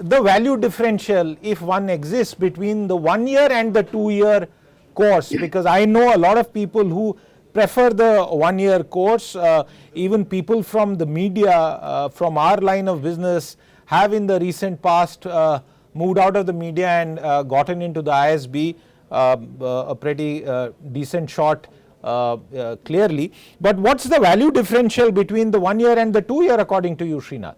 the value differential, if one exists, between the 1 year and the 2 year course? Because I know a lot of people who prefer the 1 year course. Even people from the media, from our line of business, have in the recent past moved out of the media and gotten into the ISB, a pretty decent shot clearly. But what's the value differential between the 1 year and the 2 year according to you, Srinath?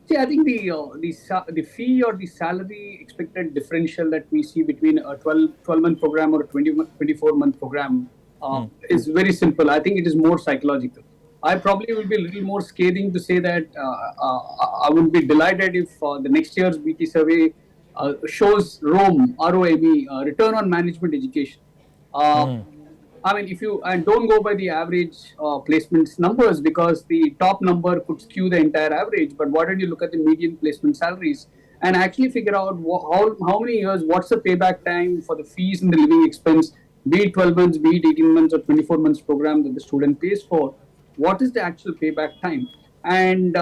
See, I think the fee or the salary expected differential that we see between a 12-month program or a 24-month program is very simple. I think it is more psychological. I probably will be a little more scathing to say that I would be delighted if the next year's BT survey shows ROME, ROME, return on management education. I mean, if you and don't go by the average placements numbers, because the top number could skew the entire average. But why don't you look at the median placement salaries and actually figure out how many years, what's the payback time for the fees and the living expense, be it 12 months, be it 18 months or 24 months program that the student pays for. What is the actual payback time? And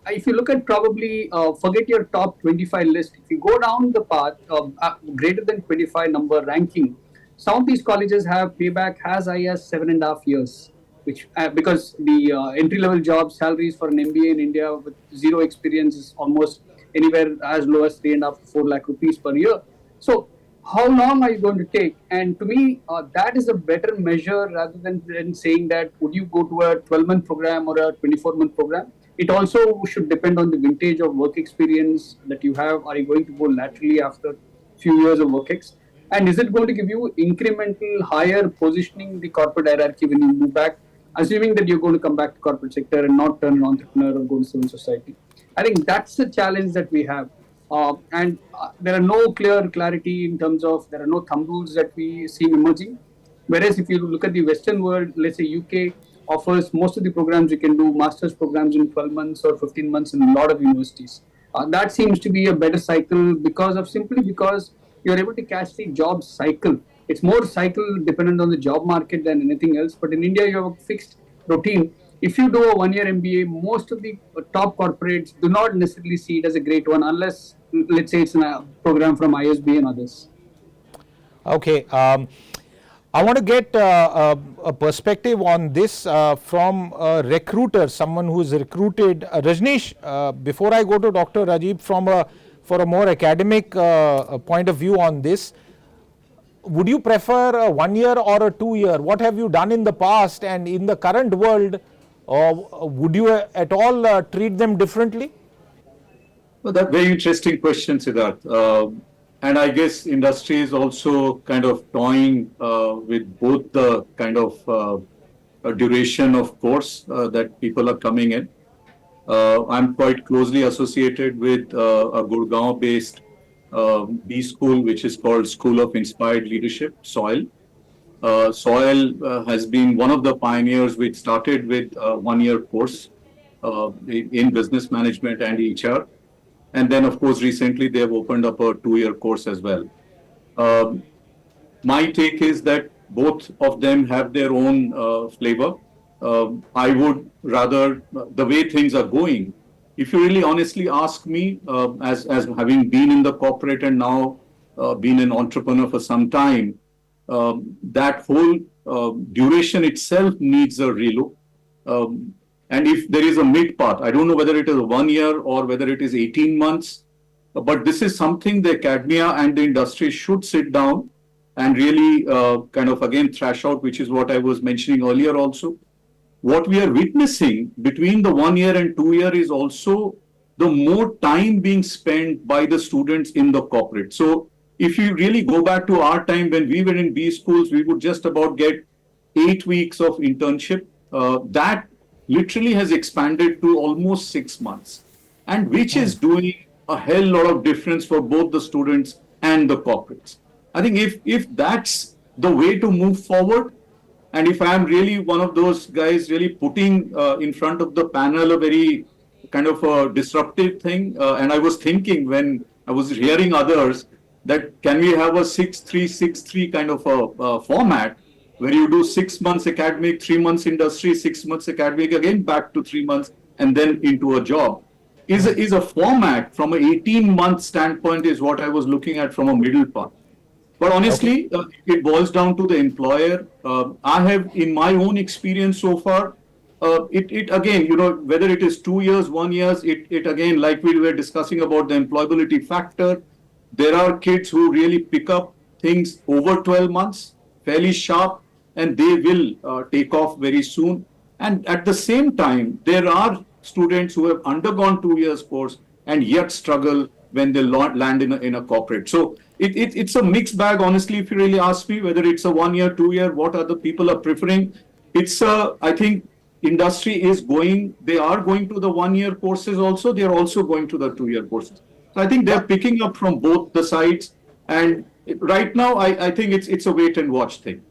if you look at probably, forget your top 25 list, if you go down the path of greater than 25 number ranking, some of these colleges have payback as high as 7.5 years, which because the entry-level job salaries for an MBA in India with zero experience is almost anywhere as low as 3.5 to 4 lakh rupees per year. So how long are you going to take? And to me, that is a better measure rather than saying that would you go to a 12-month program or a 24-month program. It also should depend on the vintage of work experience that you have. Are you going to go laterally after a few years of work ex? And is it going to give you incremental higher positioning in the corporate hierarchy when you move back, assuming that you're going to come back to corporate sector and not turn an entrepreneur or go to civil society? I think that's the challenge that we have. And there are no clarity in terms of, there are no thumb rules that we see emerging. Whereas if you look at the Western world, let's say UK offers most of the programs you can do, master's programs in 12 months or 15 months in a lot of universities. That seems to be a better cycle simply because you're able to catch the job cycle. It's more cycle dependent on the job market than anything else. But in India, you have a fixed routine. If you do a 1 year MBA, most of the top corporates do not necessarily see it as a great one unless, let's say, it's a program from ISB and others. Okay. I want to get a perspective on this from a recruiter, someone who is recruited. Rajneesh, before I go to Dr. Rajeev, for a more academic point of view on this, would you prefer a 1 year or a 2 year? What have you done in the past, and in the current world, would you at all treat them differently? Well, that's a very interesting question, Siddharth. And I guess industry is also kind of toying with both the kind of duration of course that people are coming in. I'm quite closely associated with a Gurgaon-based B school, which is called School of Inspired Leadership, SOIL. SOIL has been one of the pioneers which started with a 1 year course in business management and HR. And then, of course, recently they have opened up a 2 year course as well. My take is that both of them have their own flavor. I would rather, the way things are going, if you really honestly ask me, as having been in the corporate and now been an entrepreneur for some time, that whole duration itself needs a relook. And if there is a mid path, I don't know whether it is 1 year or whether it is 18 months, but this is something the academia and the industry should sit down and really kind of again thrash out, which is what I was mentioning earlier also. What we are witnessing between the 1 year and 2 year is also the more time being spent by the students in the corporate. So if you really go back to our time when we were in B schools, we would just about get 8 weeks of internship. That literally has expanded to almost 6 months, and which is doing a hell lot of difference for both the students and the corporates. I think if that's the way to move forward, and if I'm really one of those guys really putting in front of the panel a very kind of a disruptive thing, and I was thinking when I was hearing others that can we have a 6-3-6-3 kind of a format where you do 6 months academic, 3 months industry, 6 months academic, again back to 3 months, and then into a job. is a format from an 18-month standpoint is what I was looking at from a middle path. But honestly, it boils down to the employer. I have, in my own experience so far, it again, whether it is 2 years, 1 year, it again, like we were discussing about the employability factor, there are kids who really pick up things over 12 months, fairly sharp, and they will take off very soon. And at the same time, there are students who have undergone 2 years course and yet struggle when they land in a corporate. So it's a mixed bag, honestly, if you really ask me, whether it's a 1 year, 2 year, what other people are preferring. I think industry is they are going to the 1 year courses also, they are also going to the 2 year courses. So I think they're picking up from both the sides. And right now, I think it's a wait and watch thing.